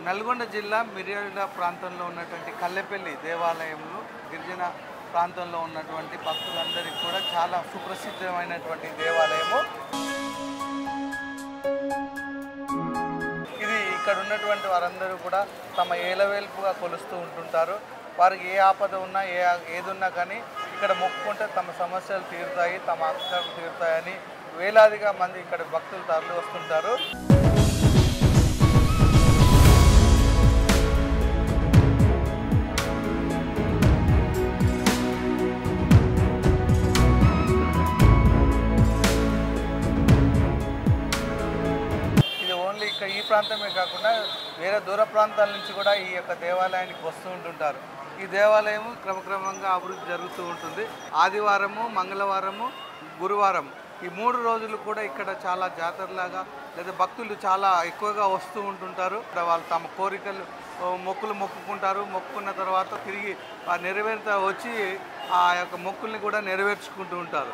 నల్గొండ జిల్లా మిర్యాల ప్రాంతంలో ఉన్నటువంటి కల్లెపల్లి దేవాలయంలో గిరిజన ప్రాంతంలో ఉన్నటువంటి భక్తులందరికీ కూడా చాలా సుప్రసిద్ధమైనటువంటి దేవాలయము. ఇది ఇక్కడ ఉన్నటువంటి వారందరూ కూడా తమ ఏలవేల్పుగా కొలుస్తూ ఉంటుంటారు. వారికి ఏ ఆపద ఉన్నా ఏదున్నా కానీ ఇక్కడ మొక్కుకుంటే తమ సమస్యలు తీరుతాయి, తమ ఆశలు తీరుతాయని వేలాదిగా మంది ఇక్కడ భక్తులు తరలి వస్తుంటారు. ఈ ప్రాంతమే కాకుండా వేరే దూర ప్రాంతాల నుంచి కూడా ఈ యొక్క దేవాలయానికి వస్తూ ఉంటుంటారు. ఈ దేవాలయం క్రమక్రమంగా అభివృద్ధి జరుగుతూ ఉంటుంది. ఆదివారము, మంగళవారము, గురువారం ఈ 3 రోజులు కూడా ఇక్కడ చాలా జాతరలాగా లేదా భక్తులు చాలా ఎక్కువగా వస్తూ ఉంటుంటారు. వాళ్ళు తమ కోరికలు మొక్కులు మొక్కుకుంటారు. మొక్కుకున్న తర్వాత తిరిగి నెరవేరుతా వచ్చి ఆ యొక్క మొక్కుల్ని కూడా నెరవేర్చుకుంటూ ఉంటారు.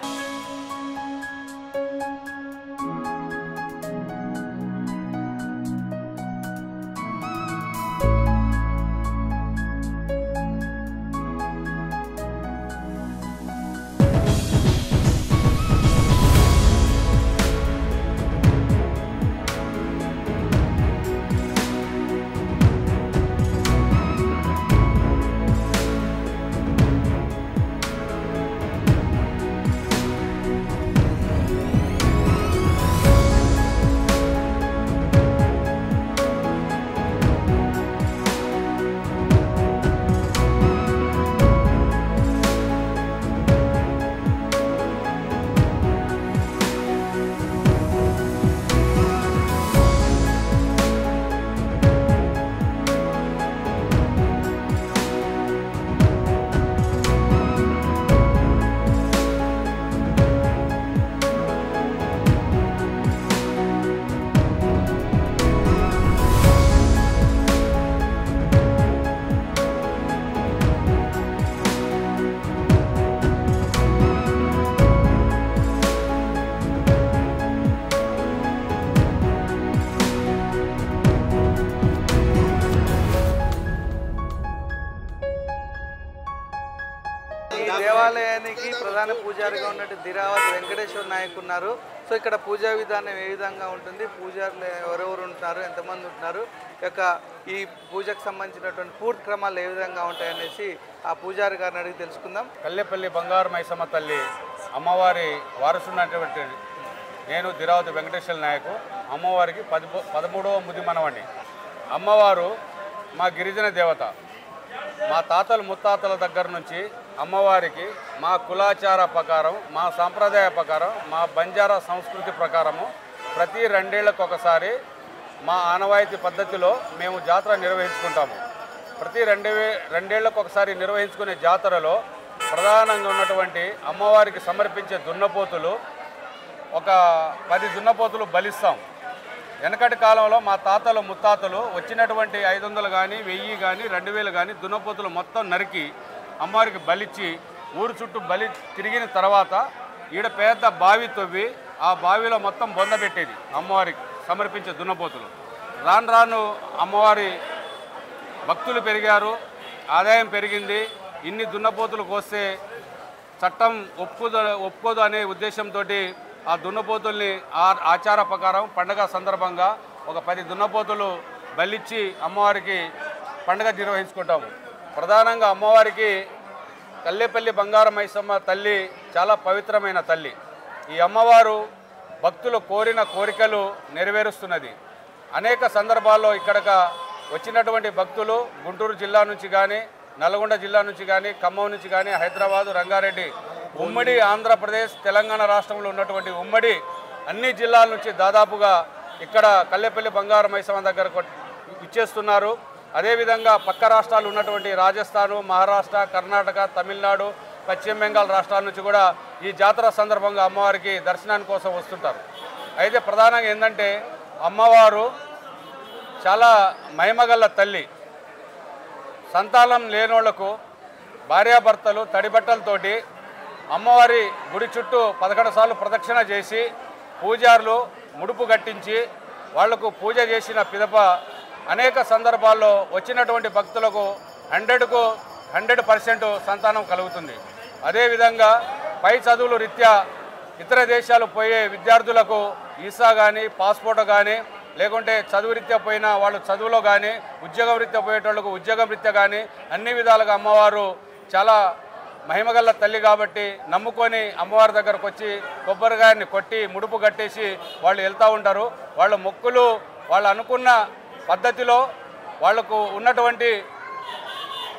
దేవాలయానికి ప్రధాన పూజారిగా ఉన్నట్టు దిరావత్ వెంకటేశ్వర నాయక్ ఉన్నారు. సో ఇక్కడ పూజా విధానం ఏ విధంగా ఉంటుంది, పూజారులు ఎవరెవరు ఉంటున్నారు, ఎంతమంది ఉంటున్నారు, ఈ పూజకు సంబంధించినటువంటి పూర్తి క్రమాలు ఏ విధంగా ఉంటాయనేసి ఆ పూజారి గారిని అడిగి తెలుసుకుందాం. కల్లెపల్లి బంగారు మైసమ్మ తల్లి అమ్మవారి వారసున్నటువంటి నేను దిరావత్ వెంకటేశ్వర నాయకు. అమ్మవారికి 13వ ముది మనవండి. అమ్మవారు మా గిరిజన దేవత. మా తాతలు ముత్తాతల దగ్గర నుంచి అమ్మవారికి మా కులాచార ప్రకారం, మా సాంప్రదాయ ప్రకారం, మా బంజారా సంస్కృతి ప్రకారము ప్రతి 2 ఏళ్లకు ఒకసారి మా ఆనవాయితీ పద్ధతిలో మేము జాతర నిర్వహించుకుంటాము. ప్రతి 2 ఏళ్లకు ఒకసారి నిర్వహించుకునే జాతరలో ప్రధానంగా ఉన్నటువంటి అమ్మవారికి సమర్పించే దున్నపోతులు ఒక 10 దున్నపోతులు బలిస్తాం. వెనకటి కాలంలో మా తాతలు ముత్తాతలు వచ్చినటువంటి 500 కానీ 1000 కానీ 2000 కానీ దున్నపోతులు మొత్తం నరికి అమ్మవారికి బలిచ్చి ఊరు చుట్టూ బలి తిరిగిన తర్వాత ఈడ పెద్ద బావి తవ్వి ఆ బావిలో మొత్తం బొందబెట్టేది అమ్మవారికి సమర్పించే దున్నపోతులు. రాను రాను అమ్మవారి భక్తులు పెరిగారు, ఆదాయం పెరిగింది. ఇన్ని దున్నపోతులు కోస్తే చట్టం ఒప్పుకోదు అనే ఉద్దేశంతో ఆ దున్నపోతుల్ని ఆచార ప్రకారం పండగ సందర్భంగా ఒక 10 దున్నపోతులు బలిచ్చి అమ్మవారికి పండగ నిర్వహించుకుంటాము. ప్రధానంగా అమ్మవారికి కల్లెపల్లి బంగారు మైసమ్మ తల్లి చాలా పవిత్రమైన తల్లి. ఈ అమ్మవారు భక్తులు కోరిన కోరికలు నెరవేరుస్తున్నది. అనేక సందర్భాల్లో ఇక్కడికి వచ్చినటువంటి భక్తులు గుంటూరు జిల్లా నుంచి కానీ, నల్గొండ జిల్లా నుంచి కానీ, ఖమ్మం నుంచి కానీ, హైదరాబాదు, రంగారెడ్డి, ఉమ్మడి ఆంధ్రప్రదేశ్, తెలంగాణ రాష్ట్రంలో ఉన్నటువంటి ఉమ్మడి అన్ని జిల్లాల నుంచి దాదాపుగా ఇక్కడ కల్లెపల్లి బంగారు మైసమ్మ దగ్గరకు ఇచ్చేస్తున్నారు. అదేవిధంగా పక్క రాష్ట్రాలు ఉన్నటువంటి రాజస్థాను, మహారాష్ట్ర, కర్ణాటక, తమిళనాడు, పశ్చిమ బెంగాల్ రాష్ట్రాల నుంచి కూడా ఈ జాతర సందర్భంగా అమ్మవారికి దర్శనాని కోసం వస్తుంటారు. అయితే ప్రధానంగా ఏంటంటే అమ్మవారు చాలా మహిమగల తల్లి. సంతానం లేనోళ్లకు భార్యాభర్తలు తడిబట్టలతోటి అమ్మవారి గుడి చుట్టూ 11 సార్లు ప్రదక్షిణ చేసి పూజారులు ముడుపు కట్టించి వాళ్లకు పూజ చేసిన పిదప అనేక సందర్భాల్లో వచ్చినటువంటి భక్తులకు 100కు 100% సంతానం కలుగుతుంది. అదేవిధంగా పై చదువుల రీత్యా ఇతర దేశాలు పోయే విద్యార్థులకు వీసా కానీ పాస్పోర్ట్ కానీ లేకుంటే చదువు రీత్యా పోయినా వాళ్ళు చదువులో కానీ ఉద్యోగం రీత్యా పోయేటోళ్ళకు ఉద్యోగం రీత్యా కానీ అన్ని విధాలుగా అమ్మవారు చాలా మహిమగల్ల తల్లి కాబట్టి నమ్ముకొని అమ్మవారి దగ్గరకు వచ్చి కొబ్బరికాయని కొట్టి ముడుపు కట్టేసి వాళ్ళు వెళ్తూ ఉంటారు. వాళ్ళ మొక్కులు వాళ్ళు అనుకున్న పద్ధతిలో వాళ్లకు ఉన్నటువంటి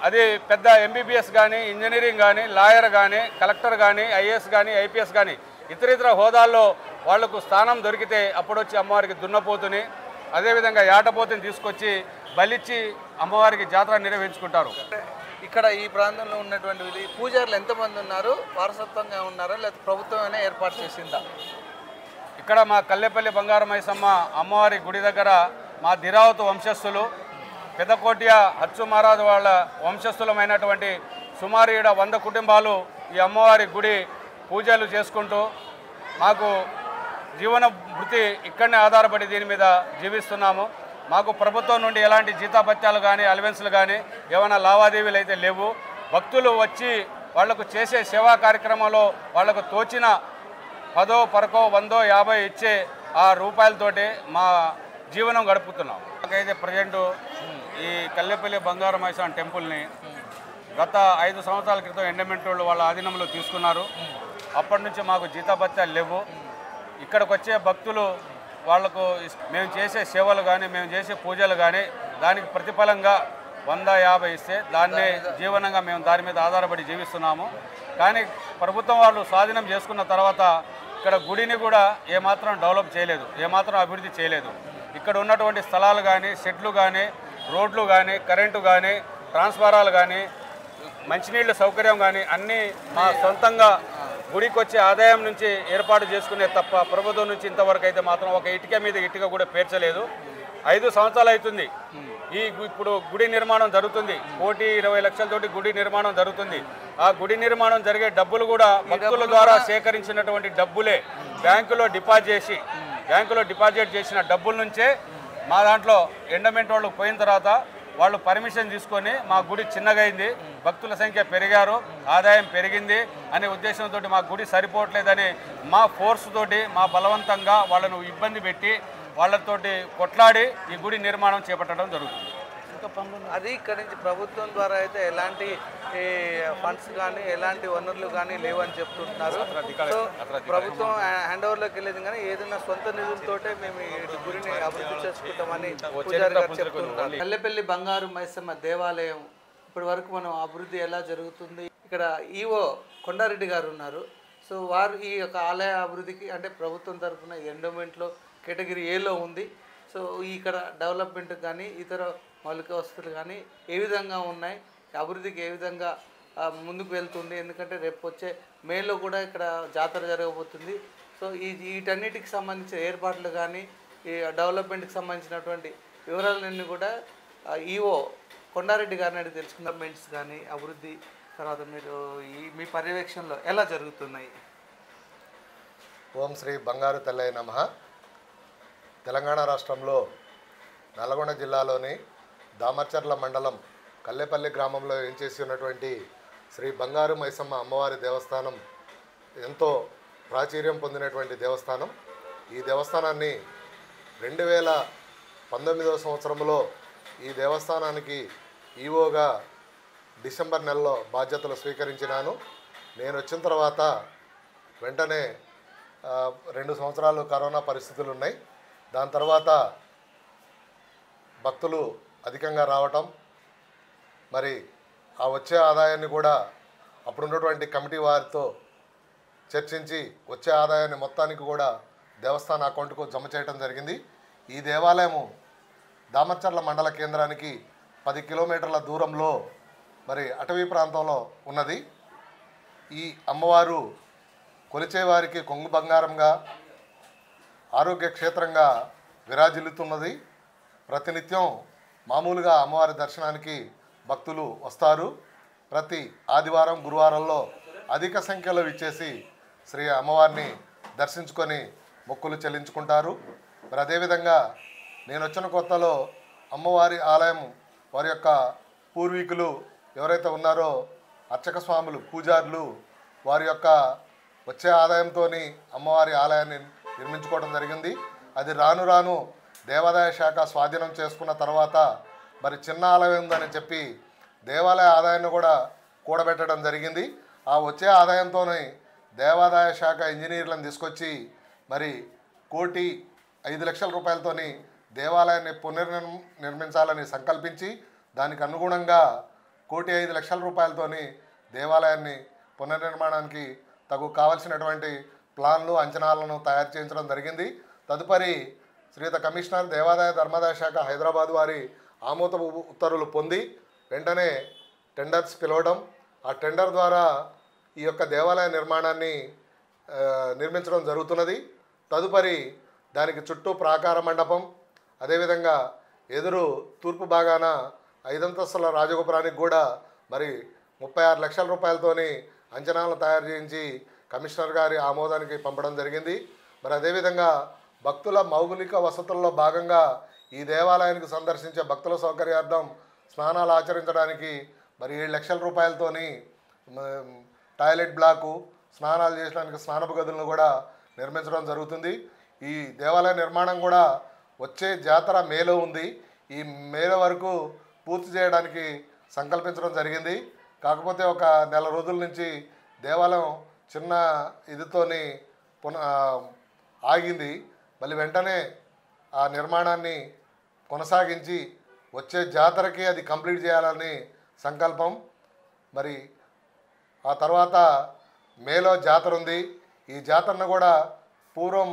అది పెద్ద ఎంబీబీఎస్ కానీ ఇంజనీరింగ్ కానీ లాయర్ కానీ కలెక్టర్ కానీ ఐఏఎస్ కానీ ఐపీఎస్ కానీ ఇతర హోదాల్లో వాళ్లకు స్థానం దొరికితే అప్పుడు వచ్చి అమ్మవారికి దున్నపోతుని అదేవిధంగా యాటపోతుని తీసుకొచ్చి బలిచ్చి అమ్మవారికి జాతర నిర్వహించుకుంటారు. ఇక్కడ ఈ ప్రాంతంలో ఉన్నటువంటి పూజారులు ఎంతమంది ఉన్నారు? వారసత్వంగా ఉన్నారా లేదా ప్రభుత్వమైనా ఏర్పాటు చేసిందా? ఇక్కడ మా కల్లెపల్లి బంగారు మైసమ్మ అమ్మవారి గుడి దగ్గర మా దిరావతు వంశస్థులు పెద్దకోటియ అచ్చు మహారాజు వాళ్ళ వంశస్థులమైనటువంటి సుమారు 100 కుటుంబాలు ఈ అమ్మవారి గుడి పూజలు చేసుకుంటూ మాకు జీవన వృత్తి ఇక్కడనే ఆధారపడి దీని మీద జీవిస్తున్నాము. మాకు ప్రభుత్వం నుండి ఎలాంటి జీతాభత్యాలు కానీ అలవెన్స్లు కానీ ఏమైనా లావాదేవీలు అయితే లేవు. భక్తులు వచ్చి వాళ్లకు చేసే సేవా కార్యక్రమంలో వాళ్లకు తోచిన 10, 10, 100, 50 ఇచ్చే ఆ రూపాయలతోటి మా జీవనం గడుపుతున్నాం. మాకైతే ప్రజెంటు ఈ కల్లెపల్లి బంగారు మైసమ్మ టెంపుల్ని గత 5 సంవత్సరాల క్రితం ఎండమెంట్ వాళ్ళు వాళ్ళ ఆధీనంలో తీసుకున్నారు. అప్పటి నుంచి మాకు జీతాభత్యాలు లేవు. ఇక్కడికి వచ్చే భక్తులు వాళ్లకు మేము చేసే సేవలు కానీ మేము చేసే పూజలు కానీ దానికి ప్రతిఫలంగా 100, 50 ఇస్తే దాన్నే జీవనంగా మేము దాని మీద ఆధారపడి జీవిస్తున్నాము. కానీ ప్రభుత్వం వాళ్ళు స్వాధీనం చేసుకున్న తర్వాత ఇక్కడ గుడిని కూడా ఏమాత్రం డెవలప్ చేయలేదు, ఏమాత్రం అభివృద్ధి చేయలేదు. ఇక్కడ ఉన్నటువంటి స్థలాలు కానీ షెడ్లు కానీ రోడ్లు కానీ కరెంటు కానీ ట్రాన్స్ఫారాలు కానీ మంచినీళ్ళ సౌకర్యం కానీ అన్నీ మా సొంతంగా గుడికి వచ్చే ఆదాయం నుంచి ఏర్పాటు చేసుకునే తప్ప ప్రభుత్వం నుంచి ఇంతవరకు అయితే మాత్రం ఒక ఇటుక మీద ఇటుక కూడా పేర్చలేదు. 5 సంవత్సరాలు అవుతుంది ఇప్పుడు గుడి నిర్మాణం జరుగుతుంది. 1,20 లక్షలతోటి గుడి నిర్మాణం జరుగుతుంది. ఆ గుడి నిర్మాణం జరిగే డబ్బులు కూడా భక్తుల ద్వారా సేకరించినటువంటి డబ్బులే బ్యాంకులో డిపాజిట్ చేసిన డబ్బుల నుంచే మా దాంట్లో ఎండమెంట్ వాళ్ళు పోయిన తర్వాత వాళ్ళు పర్మిషన్ తీసుకొని మా గుడి చిన్నగైంది, భక్తుల సంఖ్య పెరిగారు, ఆదాయం పెరిగింది అనే ఉద్దేశంతో మా గుడి సరిపోవట్లేదని మా ఫోర్స్ తోటి మా బలవంతంగా వాళ్ళను ఇబ్బంది పెట్టి వాళ్ళతోటి కొట్లాడి ఈ గుడి నిర్మాణం చేపట్టడం జరుగుతుంది. అది ఇక్కడ నుంచి ప్రభుత్వం ద్వారా అయితే ఎలాంటి ఫండ్స్ కానీ ఎలాంటి వనరులు కానీ లేవని చెప్తుంటున్నారు. సో ప్రభుత్వం హ్యాండ్ ఓవర్లోకి వెళ్ళేది కానీ ఏదైనా సొంత నిధులతోటే మేము ఈ గుడిని అభివృద్ధి చేసుకుంటామని పూజారి గారు చెప్తున్నారు. కల్లెపల్లి బంగారు మైసమ్మ దేవాలయం ఇప్పటి వరకు మనం అభివృద్ధి ఎలా జరుగుతుంది? ఇక్కడ ఈవో కొండారెడ్డి గారు ఉన్నారు. సో వారు ఈ యొక్క ఆలయ అభివృద్ధికి అంటే ప్రభుత్వం తరఫున ఎండోమెంట్లో కేటగిరీ ఏలో ఉంది. సో ఇక్కడ డెవలప్మెంట్ కానీ ఇతర మౌలిక వసతులు కానీ ఏ విధంగా ఉన్నాయి, అభివృద్ధికి ఏ విధంగా ముందుకు వెళ్తుంది? ఎందుకంటే రేపు వచ్చే మేలో కూడా ఇక్కడ జాతర జరగబోతుంది. సో వీటన్నిటికి సంబంధించిన ఏర్పాట్లు కానీ ఈ డెవలప్మెంట్కి సంబంధించినటువంటి వివరాలన్నీ కూడా ఈవో కొండారెడ్డి గారిని అడిగి తెలుసుకున్న మెంట్స్ కానీ అభివృద్ధి తర్వాత మీరు మీ పర్యవేక్షణలో ఎలా జరుగుతున్నాయి? ఓం శ్రీ బంగారు తల్లై నమః. తెలంగాణ రాష్ట్రంలో నల్గొండ జిల్లాలోని దామర్చర్ల మండలం కల్లెపల్లి గ్రామంలో ఏం చేసి ఉన్నటువంటి శ్రీ బంగారు మైసమ్మ అమ్మవారి దేవస్థానం ఎంతో ప్రాచుర్యం పొందినటువంటి దేవస్థానం. ఈ దేవస్థానాన్ని 2019వ సంవత్సరంలో ఈ దేవస్థానానికి ఈవోగా డిసెంబర్ నెలలో బాధ్యతలు స్వీకరించినాను. నేను వచ్చిన తర్వాత వెంటనే 2 సంవత్సరాలు కరోనా పరిస్థితులు ఉన్నాయి. దాని తర్వాత భక్తులు అధికంగా రావటం, మరి ఆ వచ్చే ఆదాయాన్ని కూడా అప్పుడున్నటువంటి కమిటీ వారితో చర్చించి వచ్చే ఆదాయాన్ని మొత్తానికి కూడా దేవస్థాన అకౌంట్కు జమ చేయడం జరిగింది. ఈ దేవాలయము దామర్చర్ల మండల కేంద్రానికి 10 కిలోమీటర్ల దూరంలో మరి అటవీ ప్రాంతంలో ఉన్నది. ఈ అమ్మవారు కొలిచేవారికి కొంగు బంగారంగా ఆరోగ్య క్షేత్రంగా విరాజిల్లుతున్నది. ప్రతినిత్యం మామూలుగా అమ్మవారి దర్శనానికి భక్తులు వస్తారు. ప్రతి ఆదివారం గురువారంలో అధిక సంఖ్యలో విచ్చేసి శ్రీ అమ్మవారిని దర్శించుకొని మొక్కులు చెల్లించుకుంటారు. మరి అదేవిధంగా నేను వచ్చిన కొత్తలో అమ్మవారి ఆలయం వారి యొక్క పూర్వీకులు ఎవరైతే ఉన్నారో అర్చక స్వాములు పూజారులు వారి యొక్క వచ్చే ఆదాయంతో అమ్మవారి ఆలయాన్ని నిర్మించుకోవడం జరిగింది. అది రాను రాను దేవాదాయ శాఖ స్వాధీనం చేసుకున్న తర్వాత మరి చిన్న ఆలయం ఉందని చెప్పి దేవాలయ ఆదాయాన్ని కూడా కూడబెట్టడం జరిగింది. ఆ వచ్చే ఆదాయంతో దేవాదాయ శాఖ ఇంజనీర్లను తీసుకొచ్చి మరి 1,05,00,000 రూపాయలతోని దేవాలయాన్ని నిర్మించాలని సంకల్పించి దానికి అనుగుణంగా 1,05,00,000 రూపాయలతోని దేవాలయాన్ని పునర్నిర్మాణానికి తగు కావలసినటువంటి ప్లాన్లు అంచనాలను తయారు చేయించడం జరిగింది. తదుపరి శ్రీయుత కమిషనర్ దేవాదాయ ధర్మాదాయ శాఖ హైదరాబాద్ వారి ఆమోద ఉత్తర్వులు పొంది వెంటనే టెండర్స్ పిలవడం, ఆ టెండర్ ద్వారా ఈ యొక్క దేవాలయ నిర్మాణాన్ని నిర్మించడం జరుగుతున్నది. తదుపరి దానికి చుట్టూ ప్రాకార మండపం, అదేవిధంగా ఎదురు తూర్పు భాగాన 5 అంతస్తుల రాజగోపురానికి కూడా మరి 36 లక్షల రూపాయలతోని అంచనాలను తయారు చేయించి కమిషనర్ గారి ఆమోదానికి పంపడం జరిగింది. మరి అదేవిధంగా భక్తుల మౌలిక వసతుల్లో భాగంగా ఈ దేవాలయానికి సందర్శించే భక్తుల సౌకర్యార్థం స్నానాలు ఆచరించడానికి మరి 7 లక్షల రూపాయలతోని టాయిలెట్ బ్లాకు, స్నానాలు చేయడానికి స్నానపు గదులను కూడా నిర్మించడం జరుగుతుంది. ఈ దేవాలయ నిర్మాణం కూడా వచ్చే జాతర మేలో ఉంది. ఈ మేలో వరకు పూర్తి చేయడానికి సంకల్పించడం జరిగింది. కాకపోతే ఒక నెల రోజుల నుంచి దేవాలయం చిన్న ఇదితోని ఆగింది. మళ్ళీ వెంటనే ఆ నిర్మాణాన్ని కొనసాగించి వచ్చే జాతరకి అది కంప్లీట్ చేయాలని సంకల్పం. మరి ఆ తర్వాత మేలో జాతర ఉంది. ఈ జాతరను కూడా పూర్వం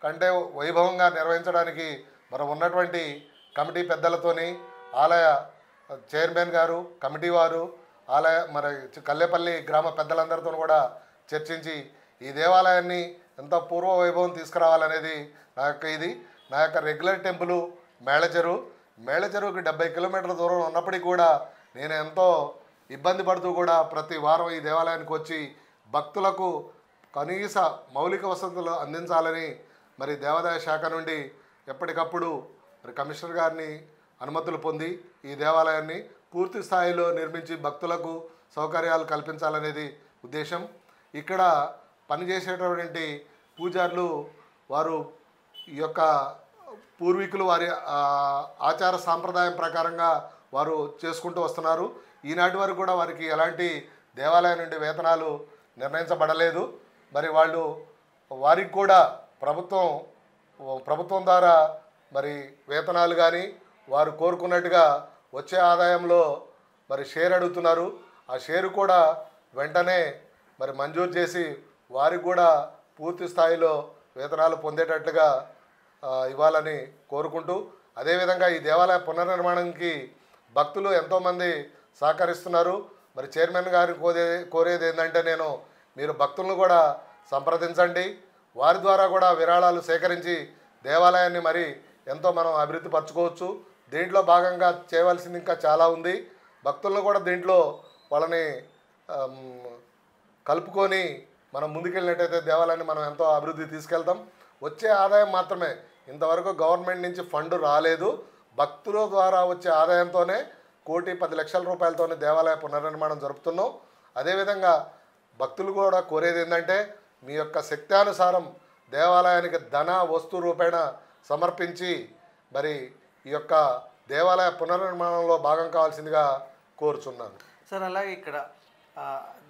కంటే వైభవంగా నిర్వహించడానికి మరి ఉన్నటువంటి కమిటీ పెద్దలతోని ఆలయ చైర్మన్ గారు, కమిటీ వారు, ఆలయ మరి కల్లేపల్లి గ్రామ పెద్దలందరితో కూడా చర్చించి ఈ దేవాలయాన్ని ఎంతో పూర్వ వైభవం తీసుకురావాలనేది నా యొక్క రెగ్యులర్ టెంపుల్ మేళచెరువుకి 70 కిలోమీటర్ల దూరం ఉన్నప్పటికీ కూడా నేను ఎంతో ఇబ్బంది పడుతూ కూడా ప్రతి వారం ఈ దేవాలయానికి వచ్చి భక్తులకు కనీస మౌలిక వసతులు అందించాలని మరి దేవాదాయ శాఖ నుండి ఎప్పటికప్పుడు మరి కమిషనర్ గారిని అనుమతులు పొంది ఈ దేవాలయాన్ని పూర్తి స్థాయిలో నిర్మించి భక్తులకు సౌకర్యాలు కల్పించాలనేది ఉద్దేశం. ఇక్కడ పనిచేసేటటువంటి పూజారులు వారు ఈ యొక్క పూర్వీకులు వారి ఆచార సాంప్రదాయం ప్రకారంగా వారు చేసుకుంటూ వస్తున్నారు. ఈనాటి వరకు కూడా వారికి ఎలాంటి దేవాలయం నుండి వేతనాలు నిర్ణయించబడలేదు. మరి వారికి కూడా ప్రభుత్వం ద్వారా మరి వేతనాలు కానీ వారు కోరుకున్నట్టుగా వచ్చే ఆదాయంలో మరి షేర్ అడుగుతున్నారు. ఆ షేరు కూడా వెంటనే మరి మంజూరు చేసి వారికి కూడా పూర్తి స్థాయిలో వేతనాలు పొందేటట్లుగా ఇవ్వాలని కోరుకుంటూ, అదేవిధంగా ఈ దేవాలయ పునర్నిర్మాణానికి భక్తులు ఎంతోమంది సహకరిస్తున్నారు. మరి చైర్మన్ గారిని కోరేది ఏంటంటే మీరు భక్తులను కూడా సంప్రదించండి. వారి ద్వారా కూడా విరాళాలు సేకరించి దేవాలయాన్ని మరి ఎంతో మనం అభివృద్ధి పరచుకోవచ్చు. దీంట్లో భాగంగా చేయవలసింది ఇంకా చాలా ఉంది. భక్తులను కూడా దీంట్లో వాళ్ళని కలుపుకొని మనం ముందుకెళ్ళినట్టయితే దేవాలయాన్ని మనం ఎంతో అభివృద్ధి తీసుకెళ్తాం. వచ్చే ఆదాయం మాత్రమే, ఇంతవరకు గవర్నమెంట్ నుంచి ఫండ్ రాలేదు. భక్తుల ద్వారా వచ్చే ఆదాయంతోనే 1,10,00,000 రూపాయలతోనే దేవాలయ పునర్నిర్మాణం జరుపుతున్నాం. అదేవిధంగా భక్తులు కూడా కోరేది ఏంటంటే మీ యొక్క శక్త్యానుసారం దేవాలయానికి ధన వస్తు రూపేణ సమర్పించి మరి ఈ యొక్క దేవాలయ పునర్నిర్మాణంలో భాగం కావాల్సిందిగా కోరుచున్నాను. సార్, అలాగే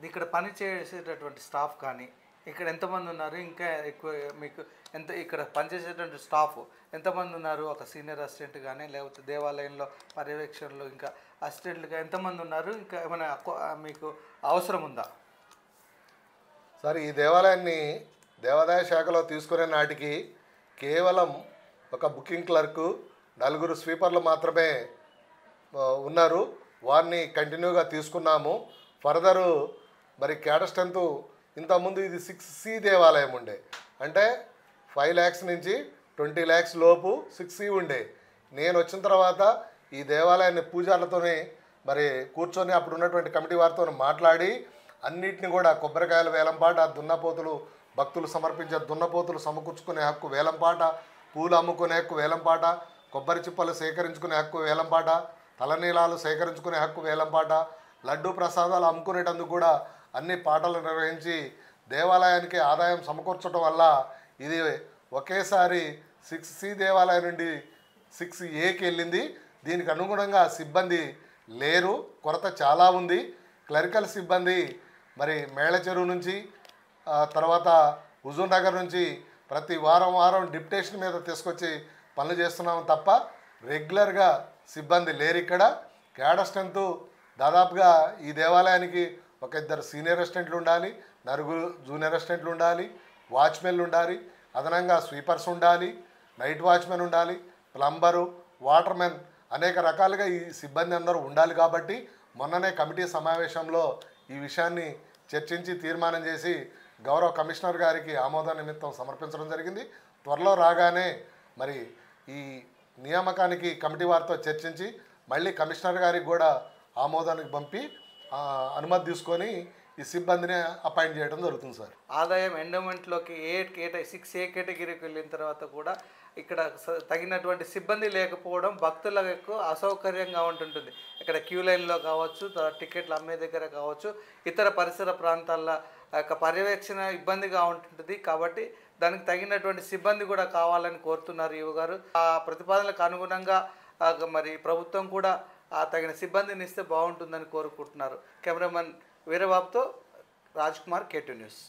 ఇక్కడ పని చేసేటటువంటి స్టాఫ్ కానీ ఇక్కడ ఎంతమంది ఉన్నారు? ఇంకా ఎక్కువ మీకు ఇక్కడ పనిచేసేటువంటి స్టాఫ్ ఎంతమంది ఉన్నారు? ఒక సీనియర్ అసిస్టెంట్ కానీ లేకపోతే దేవాలయంలో పర్యవేక్షణలు ఇంకా అసిస్టెంట్లుగా ఎంతమంది ఉన్నారు? ఇంకా ఏమైనా మీకు అవసరం ఉందా? సార్, ఈ దేవాలయాన్ని దేవాదాయ శాఖలో తీసుకునే నాటికి కేవలం ఒక బుకింగ్ క్లర్కు, 4 స్వీపర్లు మాత్రమే ఉన్నారు. వారిని కంటిన్యూగా తీసుకున్నాము. ఫర్దరు మరి క్యాడర్ స్ట్రెంత్ ఇంతకుముందు ఇది 6C దేవాలయం ఉండే, అంటే 5 lakhs నుంచి 20 lakhs లోపు 6C ఉండే. నేను వచ్చిన తర్వాత ఈ దేవాలయాన్ని పూజారులతోనే మరి కూర్చొని అప్పుడు ఉన్నటువంటి కమిటీ వారితో మాట్లాడి అన్నిటిని కూడా కొబ్బరికాయల వేలంపాట, దున్నపోతులు భక్తులు సమర్పించే దున్నపోతులు సమకూర్చుకునే హక్కు వేలంపాట, పూలు అమ్ముకునే హక్కు వేలంపాట, కొబ్బరి చిప్పలు సేకరించుకునే హక్కు వేలంపాట, తలనీలాలు సేకరించుకునే హక్కు వేలంపాట, లడ్డు ప్రసాదాలు అమ్ముకునేటందుకు కూడా అన్ని పాటలు నిర్వహించి దేవాలయానికి ఆదాయం సమకూర్చడం వల్ల ఇది ఒకేసారి 6C దేవాలయం నుండి 6Aకి వెళ్ళింది. దీనికి అనుగుణంగా సిబ్బంది లేరు, కొరత చాలా ఉంది. క్లరికల్ సిబ్బంది మరి మేళ చెరువు నుంచి తర్వాత హుజూర్ నగర్ నుంచి ప్రతి వారం డిప్యుటేషన్ మీద తీసుకొచ్చి పనులు చేస్తున్నాం తప్ప రెగ్యులర్గా సిబ్బంది లేరు. ఇక్కడ క్యాడర్ స్ట్రెంత్ దాదాపుగా ఈ దేవాలయానికి ఒక 2 సీనియర్ అసిస్టెంట్లు ఉండాలి, 4 జూనియర్ అసిస్టెంట్లు ఉండాలి, వాచ్మెన్లు ఉండాలి, అదనంగా స్వీపర్స్ ఉండాలి, నైట్ వాచ్మెన్ ఉండాలి, ప్లంబరు, వాటర్మెన్, అనేక రకాలుగా ఈ సిబ్బంది అందరూ ఉండాలి. కాబట్టి మొన్ననే కమిటీ సమావేశంలో ఈ విషయాన్ని చర్చించి తీర్మానం చేసి గౌరవ కమిషనర్ గారికి ఆమోద నిమిత్తం సమర్పించడం జరిగింది. త్వరలో రాగానే మరి ఈ నియామకానికి కమిటీ వారితో చర్చించి మళ్ళీ కమిషనర్ గారికి కూడా ఆమోదానికి పంపి అనుమతి తీసుకొని ఈ సిబ్బందిని అపాయింట్ చేయడం జరుగుతుంది సార్. ఆదాయం ఎండోమెంట్లోకి 6A కేటగిరీకి వెళ్ళిన తర్వాత కూడా ఇక్కడ తగినటువంటి సిబ్బంది లేకపోవడం భక్తులకు అసౌకర్యంగా ఉంటుంటుంది. ఇక్కడ క్యూ లైన్లో కావచ్చు, టికెట్లు అమ్మే దగ్గర కావచ్చు, ఇతర పరిసర ప్రాంతాల్లో యొక్క పర్యవేక్షణ ఇబ్బందిగా ఉంటుంటుంది. కాబట్టి దానికి తగినటువంటి సిబ్బంది కూడా కావాలని కోరుతున్నారు ఈవో గారు. ఆ ప్రతిపాదనలకు అనుగుణంగా మరి ప్రభుత్వం కూడా తగిన సిబ్బందిని ఇస్తే బాగుంటుందని కోరుకుంటున్నారు. కెమెరామెన్ వీరబాబుతో రాజ్ కుమార్, K2 న్యూస్.